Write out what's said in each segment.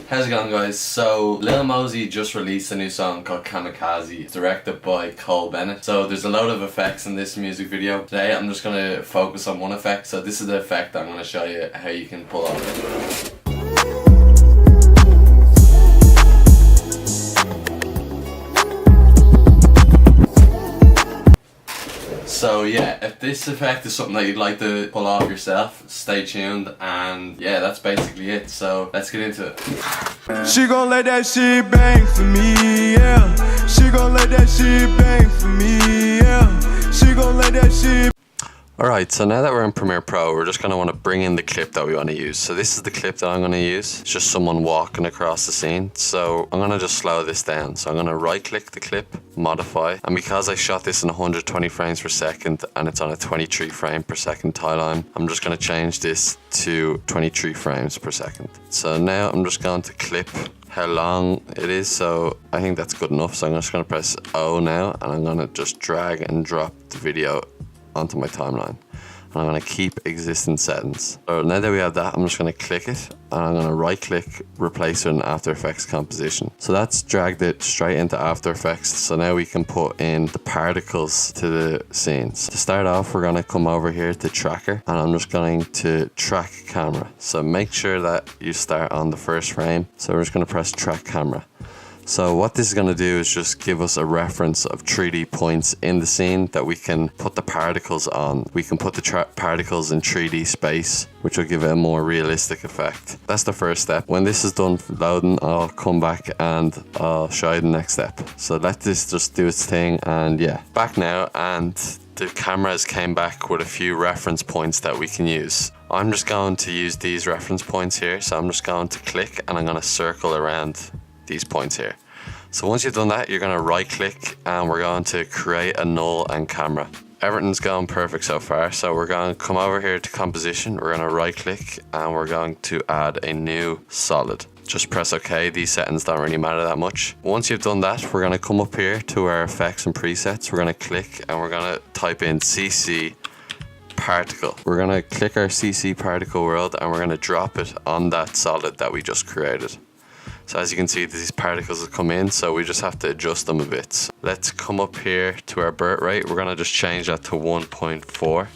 How's it going, guys? So Lil Mosey just released a new song called Kamikaze, directed by Cole Bennett. So there's a load of effects in this music video. Today I'm just going to focus on one effect. So this is the effect I'm going to show you how you can pull off. So yeah, if this effect is something that you'd like to pull off yourself, stay tuned, and yeah, that's basically it. So let's get into it. She gon' let that shit bang for me, yeah. She gon' let that shit bang for me, yeah. She gon' let that shit. Alright, so now that we're in Premiere Pro, we're just going to want to bring in the clip that we want to use. So this is the clip that I'm going to use. It's just someone walking across the scene. So I'm going to just slow this down. So I'm going to right click the clip, modify. And because I shot this in 120 frames per second and it's on a 23 frame per second timeline, I'm just going to change this to 23 frames per second. So now I'm just going to clip how long it is. So I think that's good enough. So I'm just going to press O now and I'm going to just drag and drop the video onto my timeline, and I'm going to keep existing settings. So now that we have that, I'm just going to click it and I'm going to right click, replace it in After Effects composition. So that's dragged it straight into After Effects. So now we can put in the particles to the scenes. To start off, we're going to come over here to tracker and I'm just going to track camera. So make sure that you start on the first frame. So we're just going to press track camera. So what this is going to do is just give us a reference of 3D points in the scene that we can put the particles on. We can put the particles in 3D space, which will give it a more realistic effect. That's the first step. When this is done loading, I'll come back and I'll show you the next step. So let this just do its thing, and yeah, back now, and the cameras came back with a few reference points that we can use. I'm just going to use these reference points here. So I'm just going to click and I'm going to circle around these points here. So once you've done that, you're going to right click and we're going to create a null and camera. Everything's going perfect so far. So we're going to come over here to composition. We're going to right click and we're going to add a new solid. Just press OK. These settings don't really matter that much. Once you've done that, we're going to come up here to our effects and presets. We're going to click and we're going to type in CC particle. We're going to click our CC particle world and we're going to drop it on that solid that we just created. So as you can see, these particles have come in, so we just have to adjust them a bit. So let's come up here to our birth rate. We're gonna just change that to 1.4,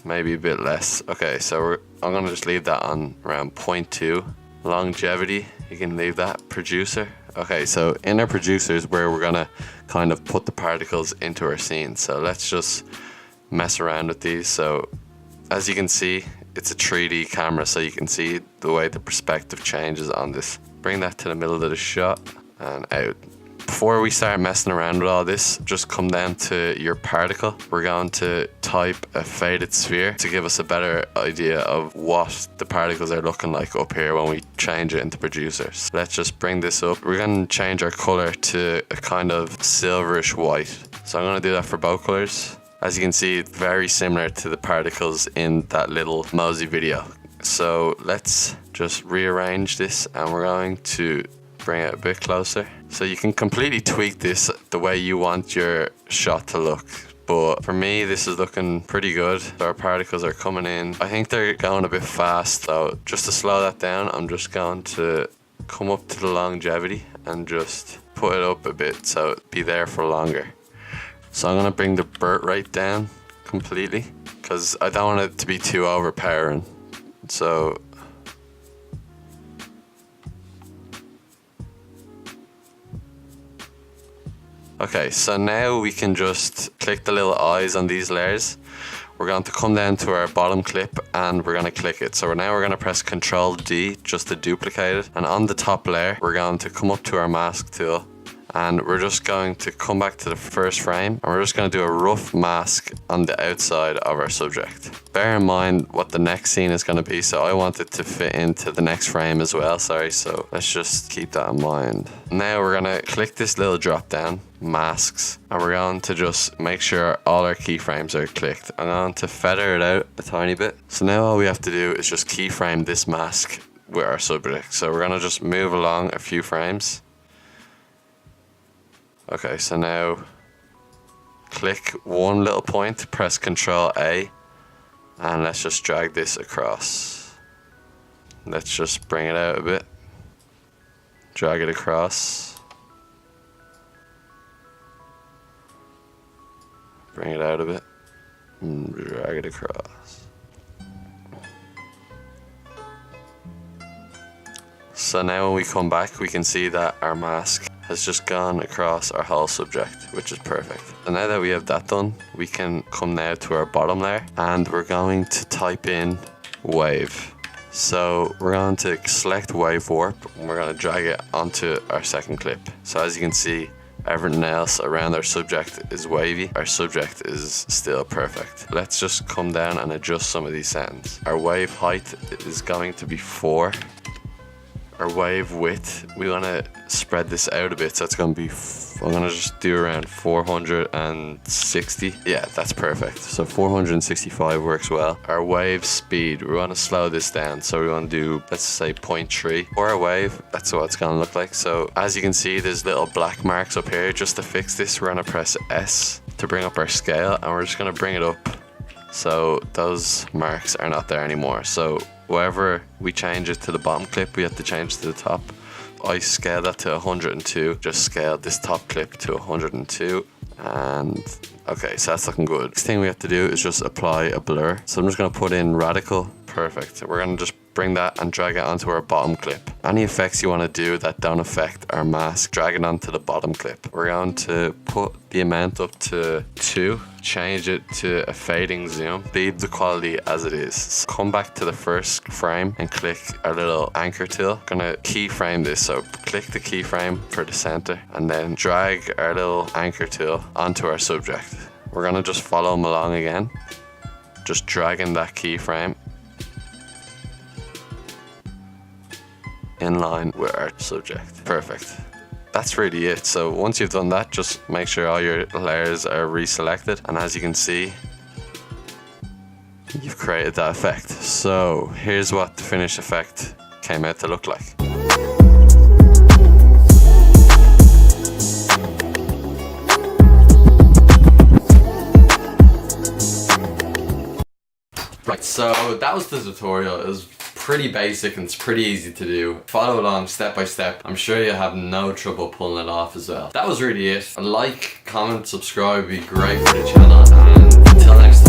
maybe a bit less. Okay, so I'm gonna just leave that on around 0.2. Longevity, you can leave that. Producer. Okay, so in our producer is where we're gonna kind of put the particles into our scene. So let's just mess around with these. So as you can see, it's a 3D camera, so you can see the way the perspective changes on this. Bring that to the middle of the shot and out. Before we start messing around with all this, just come down to your particle. We're going to type a faded sphere to give us a better idea of what the particles are looking like up here when we change it into producers. Let's just bring this up. We're going to change our color to a kind of silverish white. So I'm going to do that for both colors. As you can see, it's very similar to the particles in that Lil Mosey video. So let's just rearrange this and we're going to bring it a bit closer. So you can completely tweak this the way you want your shot to look. But for me, this is looking pretty good. Our particles are coming in. I think they're going a bit fast. So just to slow that down, I'm just going to come up to the longevity and just put it up a bit so it'll be there for longer. So I'm going to bring the birth rate down completely because I don't want it to be too overpowering. So okay, so now we can just click the little eyes on these layers. We're going to come down to our bottom clip and we're going to click it. So now we're going to press Ctrl D just to duplicate it. And on the top layer, we're going to come up to our mask tool and we're just going to come back to the first frame and we're just going to do a rough mask on the outside of our subject. Bear in mind what the next scene is going to be, so I want it to fit into the next frame as well, so let's just keep that in mind. Now we're going to click this little drop down, masks, and we're going to just make sure all our keyframes are clicked. I'm going to feather it out a tiny bit. So now all we have to do is just keyframe this mask with our subject. So we're going to just move along a few frames. Okay, so now click one little point, press Ctrl A, and let's just drag this across. Let's just bring it out a bit. drag it across, bring it out a bit, and drag it across. So now when we come back, we can see that our mask has just gone across our whole subject, which is perfect. So now that we have that done, we can come now to our bottom layer, and we're going to type in wave. So we're going to select wave warp, and we're going to drag it onto our second clip. So as you can see, everything else around our subject is wavy. Our subject is still perfect. Let's just come down and adjust some of these settings. Our wave height is going to be 4. Our wave width, we want to spread this out a bit, so it's going to be, I'm going to just do around 460. Yeah, that's perfect. So 465 works well. Our wave speed, we want to slow this down, so we want to do, let's say 0.3. For our wave, that's what it's going to look like. So as you can see, there's little black marks up here. Just to fix this, we're going to press S to bring up our scale, and we're just going to bring it up so those marks are not there anymore. So wherever we change it to the bottom clip, we have to change it to the top. I scaled that to 102, just scaled this top clip to 102, and okay, so that's looking good. Next thing we have to do is just apply a blur. So I'm just going to put in radical. Perfect. We're going to just bring that and drag it onto our bottom clip. Any effects you want to do that don't affect our mask, drag it onto the bottom clip. We're going to put the amount up to 2, change it to a fading zoom, leave the quality as it is. So come back to the first frame and click our little anchor tool. Gonna keyframe this, so click the keyframe for the center and then drag our little anchor tool onto our subject. We're gonna just follow them along again, just dragging that keyframe in line with our subject. Perfect. That's really it. So once you've done that, just make sure all your layers are reselected, and as you can see, you've created that effect. So here's what the finished effect came out to look like. Right, so that was the tutorial. It was pretty basic and it's pretty easy to do. Follow along step by step. I'm sure you'll have no trouble pulling it off as well. That was really it. A like, comment, subscribe would be great for the channel, and until next time.